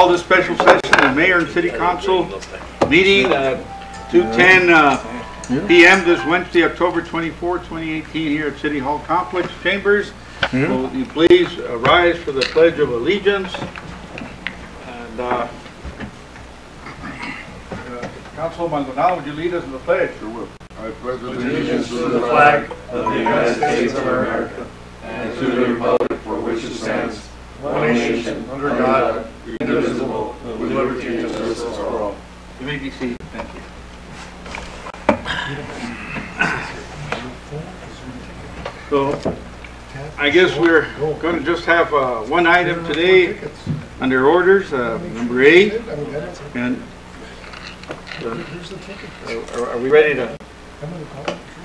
Call this special session of the Mayor and City Council meeting at 2:10 p.m. this Wednesday, October 24, 2018, here at City Hall Complex Chambers. Will you please rise for the Pledge of Allegiance? And Councilor Maldonado, would you lead us in the pledge? Sure will. I pledge allegiance to the flag of the United States of America and to the republic for which it stands, one nation, under God, indivisible, with liberty and justice for all. You may be seated. Thank you. So, I guess we're going to just have one item today under orders, number 8. And are we ready to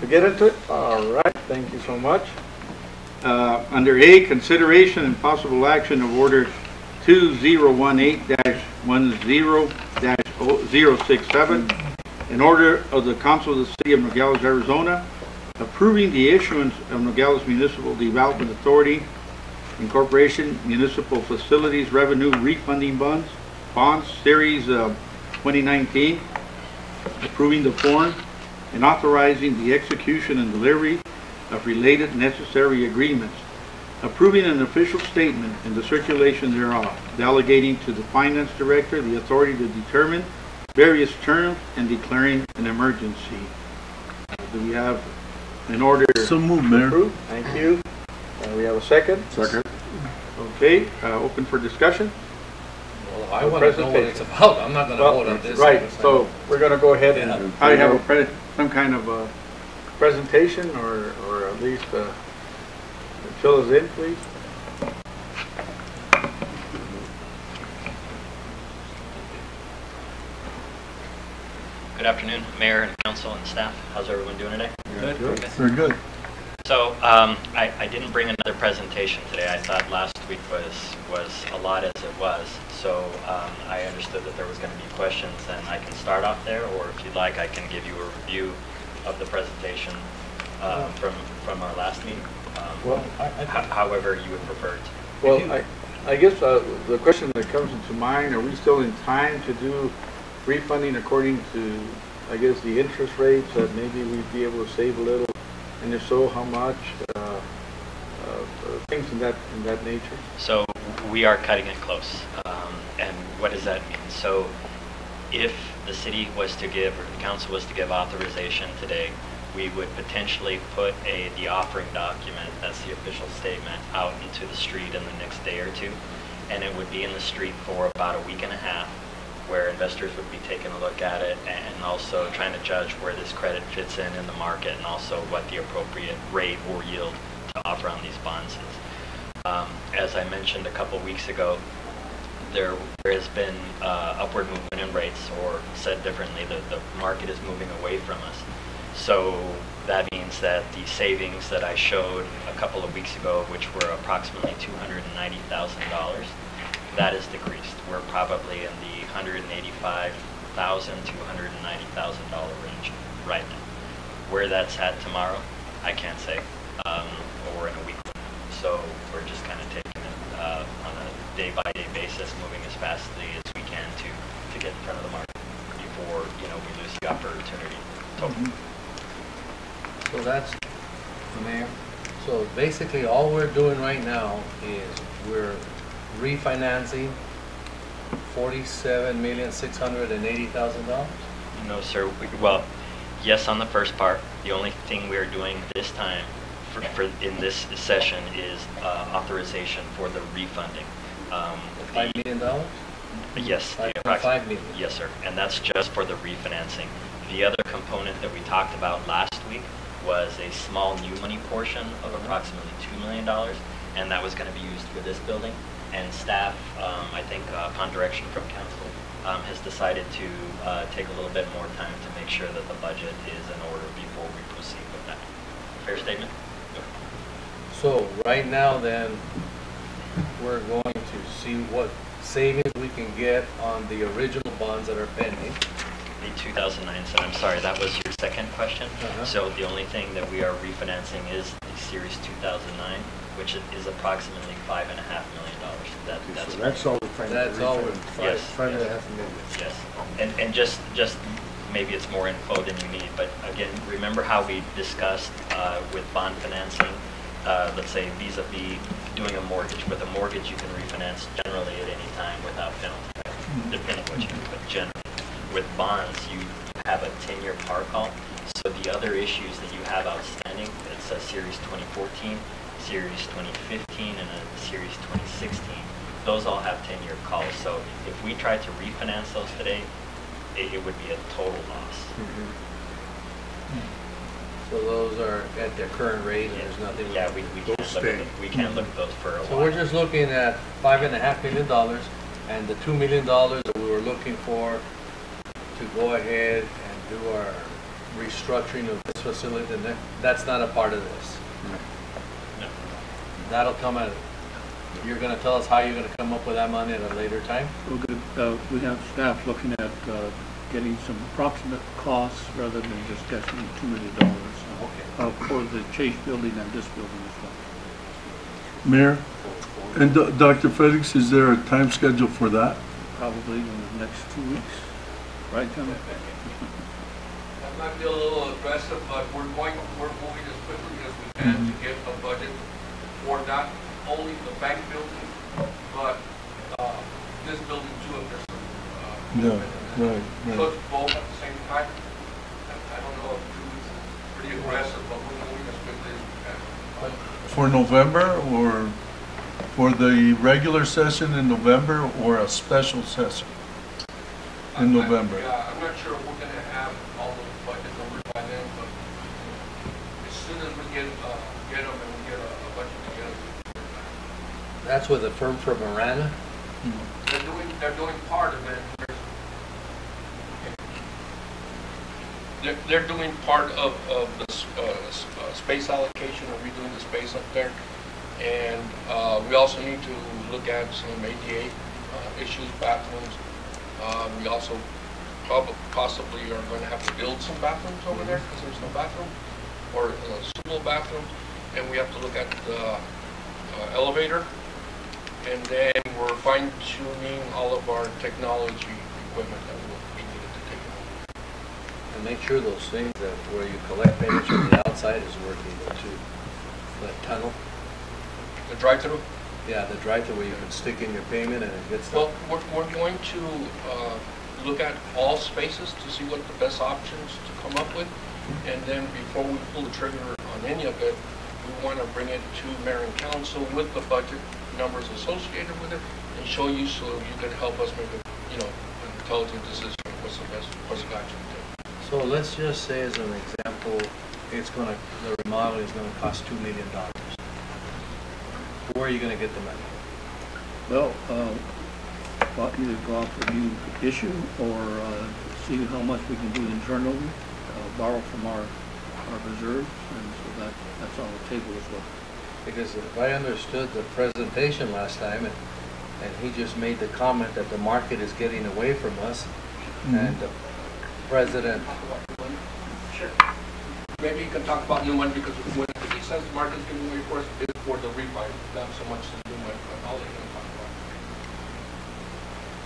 get into it? All right. Thank you so much. Under A, consideration and possible action of order 2018-10-067, in order of the Council of the City of Nogales, Arizona, approving the issuance of Nogales Municipal Development Authority Incorporation Municipal Facilities Revenue Refunding Bonds Series 2019, approving the form and authorizing the execution and delivery of related necessary agreements, approving an official statement and the circulation thereof, delegating to the Finance Director the authority to determine various terms and declaring an emergency. Do we have an order? So moved, Mayor. Approved? Thank you. We have a second? Second. Okay, open for discussion. Well, I want to know what it's about. I'm not going to vote on this. Right, so we're going to go ahead and probably have some kind of a presentation or at least fill us in, please. Good afternoon, Mayor and Council and staff. How's everyone doing today? Good. Very good. So I didn't bring another presentation today. I thought last week was a lot as it was. So I understood that there was going to be questions, and I can start off there, or if you'd like, I can give you a review of the presentation from our last meeting. Well, however you would prefer to. Well, I guess the question that comes into mind, are we still in time to do refunding according to, I guess, the interest rates that maybe we'd be able to save a little, and if so, how much? Things in that nature. So we are cutting it close, and what does that mean? So if the city was to give, or the council was to give authorization today, we would potentially put the offering document, that's the official statement, out into the street in the next day or two, and it would be in the street for about a week and a half, where investors would be taking a look at it and also trying to judge where this credit fits in the market, and also what the appropriate rate or yield to offer on these bonds is. As I mentioned a couple weeks ago, there has been upward movement in rates, or said differently, the market is moving away from us. So that means that the savings that I showed a couple of weeks ago, which were approximately $290,000, that is decreased. We're probably in the $185,000 to $190,000 range right now. Where that's at tomorrow, I can't say, or in a week. So we're just kind of taking it on a day-by-day basis, moving as fastly as we can to get in front of the market before we lose the opportunity. So that's the Mayor. So basically, all we're doing right now is we're refinancing $47,680,000. No, sir. Well, yes, on the first part. The only thing we are doing this time for in this session is authorization for the refunding. $5 million? Yes. $5 million. Yes, sir. And that's just for the refinancing. The other component that we talked about last week was a small new money portion of approximately $2 million, and that was going to be used for this building. And staff, I think upon direction from council, has decided to take a little bit more time to make sure that the budget is in order before we proceed with that. Fair statement? So right now then, we're going to see what savings we can get on the original bonds that are pending. The 2009, so I'm sorry, that was your second question. So the only thing that we are refinancing is the Series 2009. which is approximately $5.5 million. That's So that's all we're trying to That's all we're, Yes. $5.5 million. Yes, and just maybe it's more info than you need, but again, remember how we discussed with bond financing, let's say vis-a-vis doing a mortgage. With a mortgage, you can refinance generally at any time without penalty, right? Depending what you do, but generally. With bonds, you have a 10-year par call, so the other issues that you have outstanding, it's a Series 2014, Series 2015, and a Series 2016. Those all have 10-year calls, so if we tried to refinance those today, it would be a total loss. so those are at their current rate, and there's nothing. Yeah, we can't Those look at stay. we can't look at those for a So while. we're just looking at $5.5 million, and the $2 million that we were looking for to go ahead and do our restructuring of this facility, and that's not a part of this. No. That'll come at, you're gonna tell us how you're gonna come up with that money at a later time? We're good. We have staff looking at getting some approximate costs rather than just guessing $2 million for the Chase building and this building as well. Mayor, and Dr. Felix, is there a time schedule for that? Probably in the next 2 weeks, right, Tom? That might be a little aggressive, but we're moving as quickly as we can to get a budget for not only the bank building, but this building too, if there's some. Right. So it's both at the same time. I don't know if 2 weeks is pretty aggressive, but we're moving as quickly as we can. For November, or for the regular session in November, or a special session in November? Yeah, I'm not sure if we're gonna have all those budget numbers by then, but as soon as we get them and we get a budget together. That's with a firm from Marana? They're doing part of it. They're doing part of the space allocation, or redoing the space up there. And we also need to look at some ADA issues, bathrooms. We also possibly are going to have to build some bathrooms over there because there's no bathroom, or suitable bathroom. And we have to look at the elevator. And then we're fine-tuning all of our technology equipment that will be needed to take it over. And make sure those things that where you collect payments from the outside is working too. The tunnel, The drive-through? yeah, the drive-through where you can stick in your payment and it gets. Well, we're going to look at all spaces to see what the best options to come up with. And then before we pull the trigger on any of it, we want to bring it to mayor and council with the budget numbers associated with it and show you, so you can help us make a, an intelligent decision of what's the best course of action to take. So let's just say as an example, the remodel is gonna cost $2 million. Where are you gonna get the money? Well, either go out for a new issue or see how much we can do internally, borrow from our reserves, and so that's on the table as well. Because if I understood the presentation last time, and he just made the comment that the market is getting away from us, and the president. Sure. Maybe you can talk about new money, because when he says the market's giving away for us, it's for the refi, not so much the new money, but all they can talk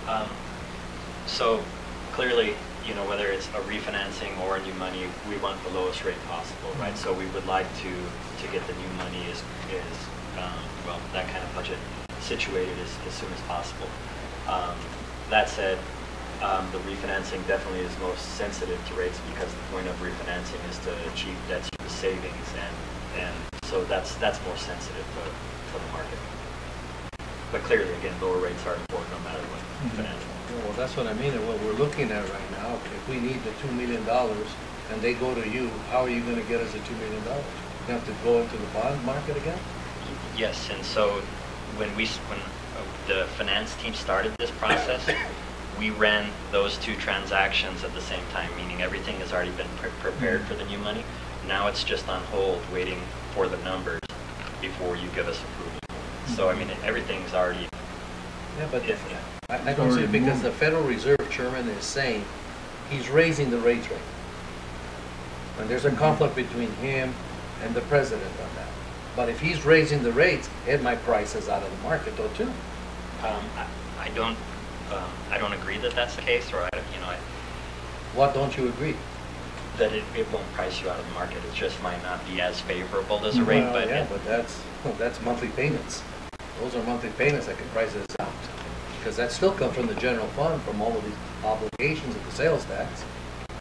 about. So clearly, whether it's a refinancing or a new money, we want the lowest rate possible, right? So we would like to get the new money is that kind of budget situated as soon as possible. That said, the refinancing definitely is most sensitive to rates, because the point of refinancing is to achieve debt service savings, and so that's more sensitive to the market. But clearly, again, lower rates are important no matter what financial. Well, that's what I mean, and what we're looking at right now. If we need the $2 million and they go to you, how are you gonna get us the $2 million? You have to go into the bond market again? Yes, and so when the finance team started this process, we ran those two transactions at the same time, meaning everything has already been prepared for the new money. Now it's just on hold, waiting for the numbers before you give us approval. So, I mean, everything's already... Yeah, but I don't see it, because the Federal Reserve Chairman is saying he's raising the rates rate. And there's a conflict between him and the president on that. But if he's raising the rates, it might price us out of the market though too. I don't agree that that's the case, or What don't you agree? that it won't price you out of the market. It just might not be as favorable as a rate, Well, but yeah, but that's monthly payments. Those are monthly payments that can price us out. Because that still comes from the general fund, from all of these obligations of the sales tax.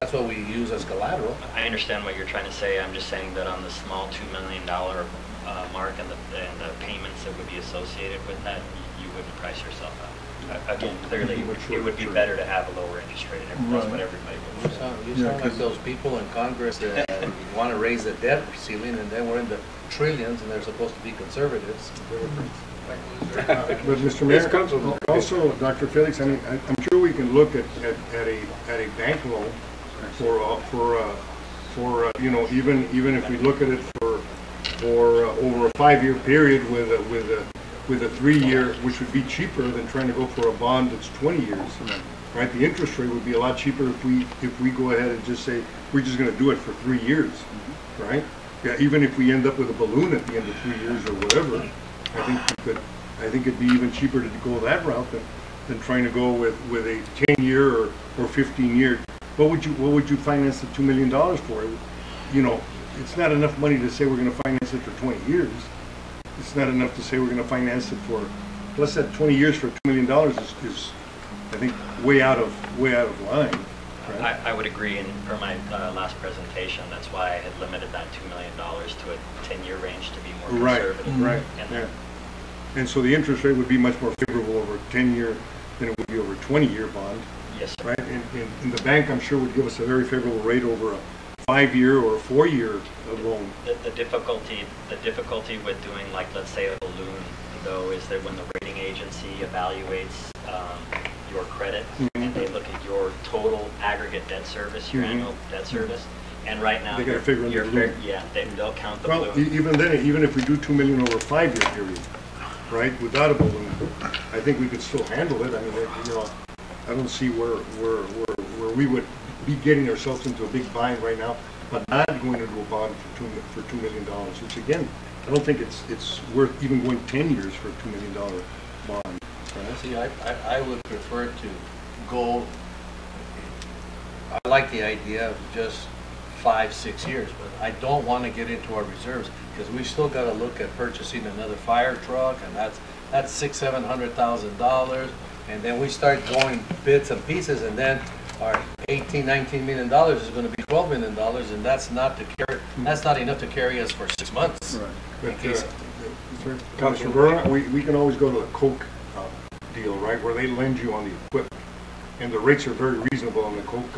That's what we use as collateral. I understand what you're trying to say. I'm just saying that on the small $2 million mark and the payments that would be associated with that, you wouldn't price yourself out. Again, clearly, it would be better to have a lower interest rate. That's what everybody You would say. sound like those people in Congress that want to raise the debt ceiling, and then we're in the trillions, and they're supposed to be conservatives. But Mr. Mayor, also, Dr. Felix, I mean, I'm sure we can look at a bank loan for you know, even if we look at it for over a 5-year period with a 3-year, which would be cheaper than trying to go for a bond that's 20 years. Right? The interest rate would be a lot cheaper if we go ahead and just say we're just going to do it for 3 years, right? Yeah, even if we end up with a balloon at the end of 3 years or whatever, I think it'd be even cheaper to go that route than trying to go with a 10-year or 15-year. What would you finance the $2 million for? You know, it's not enough money to say we're going to finance it for 20 years. It's not enough to say we're going to finance it for. Plus, that 20 years for $2 million is I think way out of line. Right? I would agree, and per my last presentation, that's why I had limited that $2 million to a 10-year range to be more conservative. Right. Yeah. And so the interest rate would be much more favorable over a 10-year than it would be over a 20-year bond. Yes, sir. Right. And the bank, I'm sure, would give us a very favorable rate over a 5-year or a 4-year loan. The difficulty with doing, like, let's say a balloon, though, is that when the rating agency evaluates your credit, and they look at your total aggregate debt service, your annual debt service, and right now They gotta figure in the balloon. they'll count the Well, balloon. even then, even if we do $2 million over a 5-year period, right, without a balloon, I think we could still handle it. I mean, you know, I don't see where we would be getting ourselves into a big bind right now, but not going into a bond for $2 million, which again, I don't think it's worth even going 10 years for a $2 million bond. Right? See, I would prefer to go, I like the idea of just 5-6 years, but I don't want to get into our reserves, because we still got to look at purchasing another fire truck, and that's $600,000-$700,000, and then we start going bits and pieces, and then our $18-19 million is going to be $12 million, and that's not enough to carry us for 6 months. Right. But, Councilor Verna, we can always go to the Coke deal, right, where they lend you on the equipment, and the rates are very reasonable on the Coke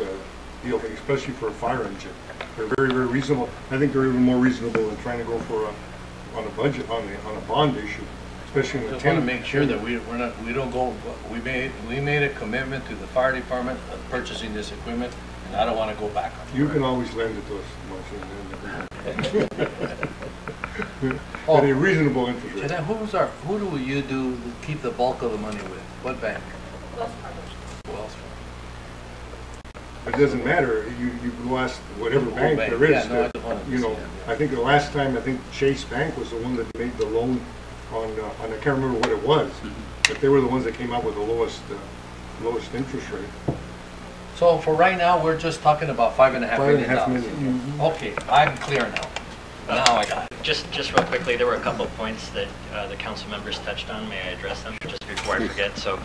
deal, especially for a fire engine. They're very, very reasonable. I think they're even more reasonable than trying to go for on a budget on a bond issue, especially in the Just 10. want to make sure that we don't go. We made a commitment to the fire department of purchasing this equipment, and I don't want to go back on it. You can always lend it to us, Marcia. At a reasonable interest rate. And then who do you keep the bulk of the money with? What bank? Wells Fargo. Wells It doesn't matter. You go ask whatever Who bank bank? there is. Yeah, no, I just wanted to You know, see that, yeah. I think the last time, Chase Bank was the one that made the loan on I can't remember what it was, but they were the ones that came out with the lowest interest rate. So for right now, we're just talking about $5.5 million. $5.5 million. Okay, I'm clear now. Now I got it. Just real quickly, there were a couple of points that the council members touched on. May I address them just before I forget? So,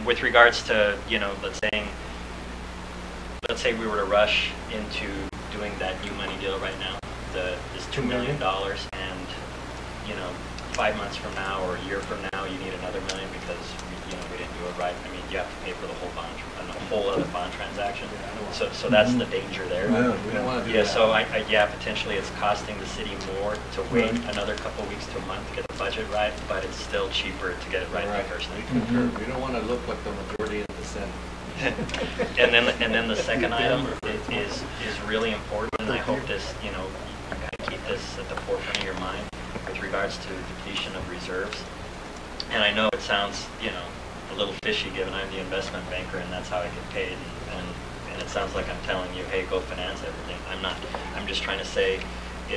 with regards to, you know, let's say we were to rush into doing that new money deal right now, this $2 million, and, you know, 5 months from now or a year from now, you need another $1 million because we didn't do it right. I mean, you have to pay for the whole bond, a whole other bond transaction. So that's the danger there. Yeah, we don't want to do Yeah, that. so potentially it's costing the city more to wait another couple weeks to a month to get the budget right, but it's still cheaper to get it right the first We time. concur. We don't want to look like the majority in the Senate. And then the second item is really important, and I hope this, you know, you kind of keep this at the forefront of your mind with regards to depletion of reserves. And I know it sounds, you know, a little fishy given I'm the investment banker and that's how I get paid, and it sounds like I'm telling you, hey, go finance everything. I'm not. I'm just trying to say,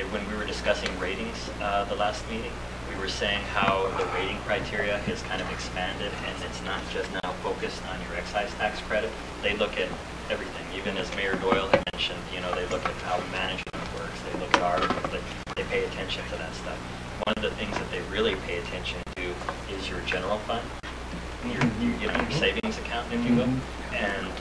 when we were discussing ratings the last meeting, we were saying how the rating criteria is kind of expanded, and it's not just now focused on your excise tax credit. They look at everything, even as Mayor Doyle had mentioned, you know, they look at how management works, they look at articles, they pay attention to that stuff. One of the things that they really pay attention to is your general fund, your savings account, if you will. And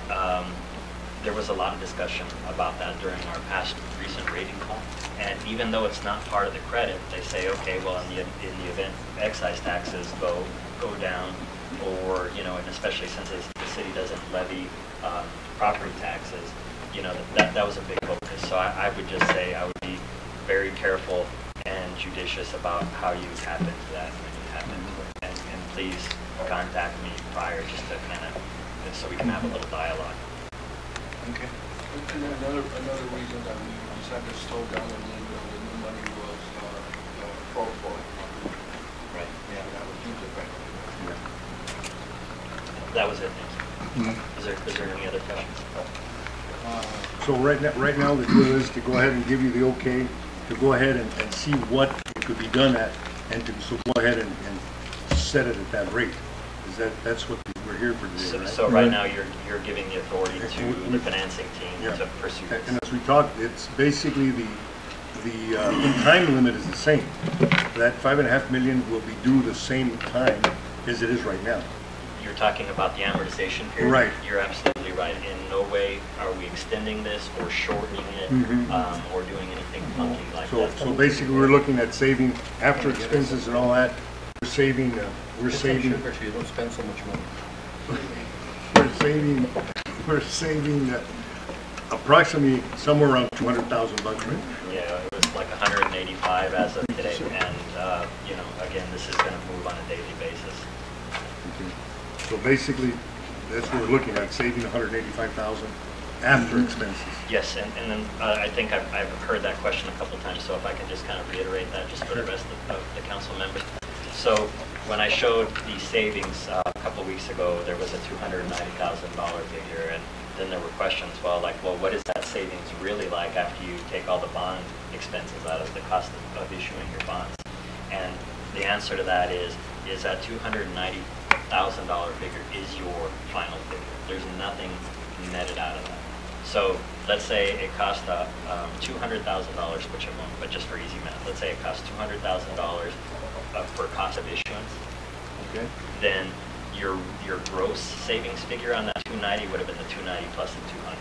there was a lot of discussion about that during our past recent rating call. And even though it's not part of the credit, they say, okay, well, in the event excise taxes go down, or, you know, and especially since the city doesn't levy property taxes, you know, that was a big focus. So I would just say I would be very careful and judicious about how you tap into that when you tap into it. And please contact me prior just to kind of, so we can have a little dialogue. Okay. And then another reason that we decided to slow down a little bit of the new money was protocol. Right. Yeah, that was huge effect. That was it. Thank you. Is there any other questions? So right now the deal is to go ahead and give you the okay to go ahead and see what it could be done at, and so go ahead and set it at that rate. That's what we're here for today, right? So right now you're giving the authority to the financing team to pursue this. And as we talked, it's basically the time limit is the same. That $5.5 million will be due the same time as it is right now. You're talking about the amortization period? Right. You're absolutely right. In no way are we extending this or shortening it or doing anything funky like that. So basically we're looking at saving, after expenses and all that, we're saving, So you don't spend so much money. we're saving approximately somewhere around $200,000, right? Yeah, it was like 185 as of today, and you know, again, this is going to move on a daily basis. Okay. So basically, that's what we're looking at, saving $185,000 after expenses. Yes, and then I think I've heard that question a couple times, so if I can just kind of reiterate that just for the rest of the council members. So when I showed the savings a couple weeks ago, there was a $290,000 figure, and then there were questions, well, what is that savings really like after you take all the bond expenses out of the cost of issuing your bonds? And the answer to that is that $290,000 figure is your final figure. There's nothing netted out of that. So let's say it cost $200,000, which it won't, but just for easy math, let's say it costs $200,000 for cost of issuance. Okay. Then your gross savings figure on that 290 would have been the 290 plus the 200.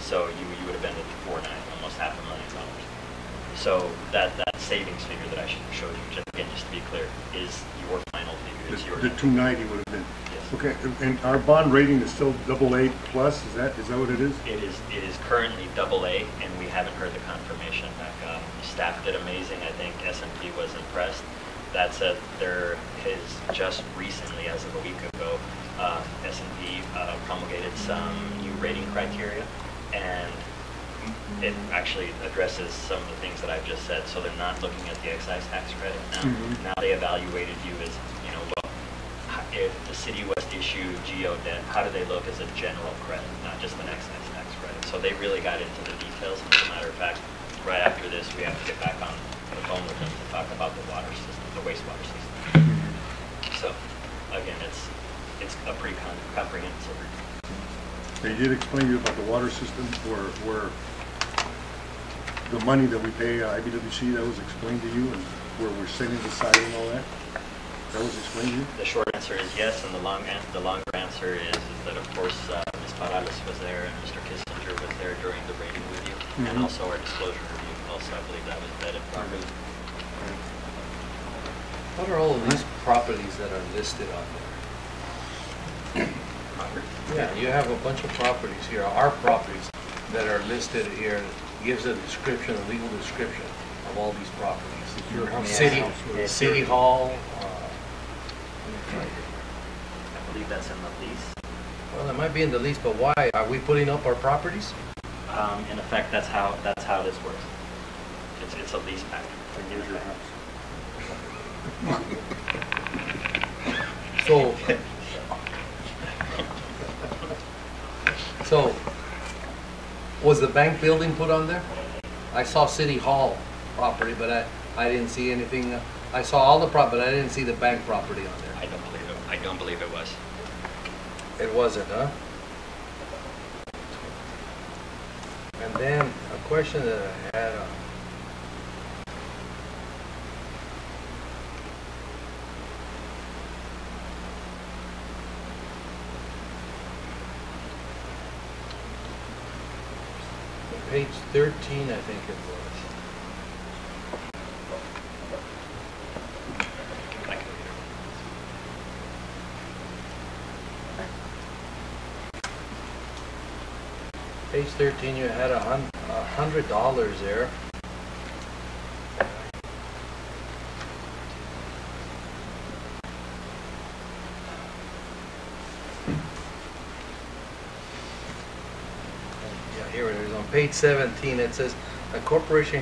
So you would have been at 490, almost $500,000. So that savings figure that I showed you, just to be clear, is your final figure. It's your The 290 would have been. Yes. Okay, and our bond rating is still AA plus. Is that what it is? It is currently AA, and we haven't heard the confirmation back. Staff did amazing. I think S&P was impressed. That said, there has just recently, as of a week ago, S&P promulgated some new rating criteria, and it actually addresses some of the things that I've just said. So they're not looking at the excise tax credit now. Now they evaluated you as, you know, well, if the city was to issue GO debt, how do they look as a general credit, not just an excise tax credit? So they really got into the details. And as a matter of fact, right after this, we have to get back on the phone with them to talk about the water system, the wastewater system. So again, it's a pretty comprehensive review. They did explain to you about the water system, where the money that we pay IBWC, that was explained to you, and where we're setting aside and all that? That was explained to you? The short answer is yes, and the longer answer is that, of course, Ms. Morales was there and Mr. Kissinger was there during the rating review, and also our disclosure review. Also, I believe that was vetted properly. What are all of these properties that are listed on there? Yeah, you have a bunch of properties here, our properties that are listed here, gives a description, a legal description of all these properties. City Hall. I believe that's in the lease. Well, it might be in the lease, but why? Are we putting up our properties? In effect, that's how this works. It's a lease package. Here's your house. So, was the bank building put on there? I saw City Hall property, but I didn't see anything. I saw all the but I didn't see the bank property on there. I don't believe it was. It wasn't, huh? And then a question that I had, page 13, I think it was. I can read Page 13, you had $100 there. Yeah, here it is. On page 17, it says, "A corporation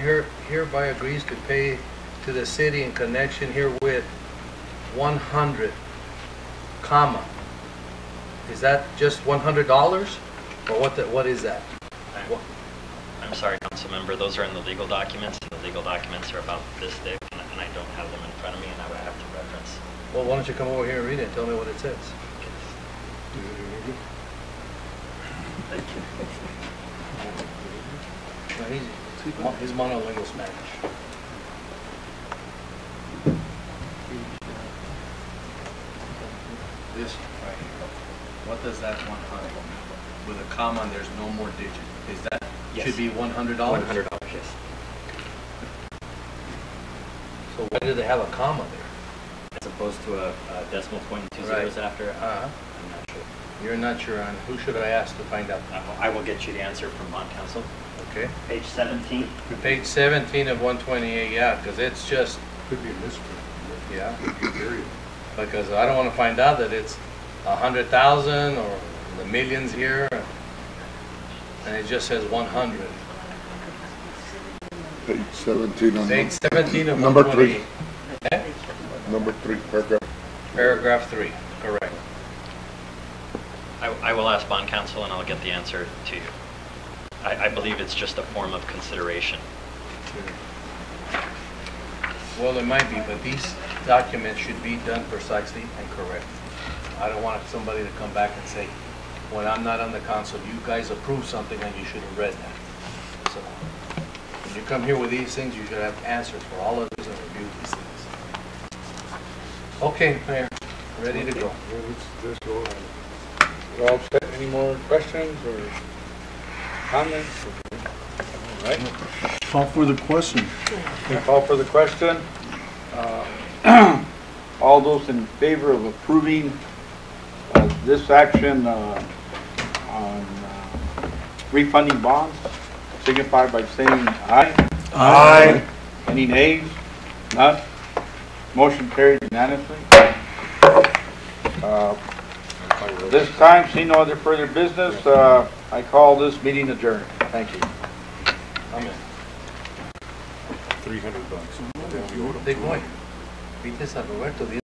hereby agrees to pay to the city in connection herewith 100, comma." Is that just $100? Or what is that? I'm sorry, council member, those are in the legal documents, and the legal documents are about this thick, and I don't have them in front of me, and I would have to reference. Well, why don't you come over here and read it and tell me what it says? Thank you. No, he's monolingual Spanish. This right here. What does that 100? With a comma, there's no more digit. Is that Yes. Should be $100? $100, yes. So why do they have a comma there? As opposed to a decimal point and 2 Right. zeros after, Uh-huh. I'm not sure. You're not sure on who should I ask to find out? I will get you the answer from bond counsel. Okay. Page 17. Page 17 of 128, yeah, because it's just, Could be a misprint. yeah, Could be period. because I don't want to find out that it's 100,000 or the millions here, and it just says 100. Page 17 on Page 17 of Number 128. Eh? number 3, paragraph. Paragraph 3, correct. I will ask bond counsel and I'll get the answer to you. I believe it's just a form of consideration. Well, it might be, but these documents should be done precisely and correct. I don't want somebody to come back and say, when I'm not on the council, you guys approved something and you should have read that. So, when you come here with these things, you should have answers for all of these and review these things. Okay, Mayor, ready to go. Let's go ahead. You all set? Any more questions or comments? All right. Call for the question. Call for the question. All those in favor of approving this action on refunding bonds, signify by saying aye. Aye. Any nays? None? Motion carried unanimously. This time, see no other further business, I call this meeting adjourned. Thank you. Amen. $300. They voy. Viste a Roberto.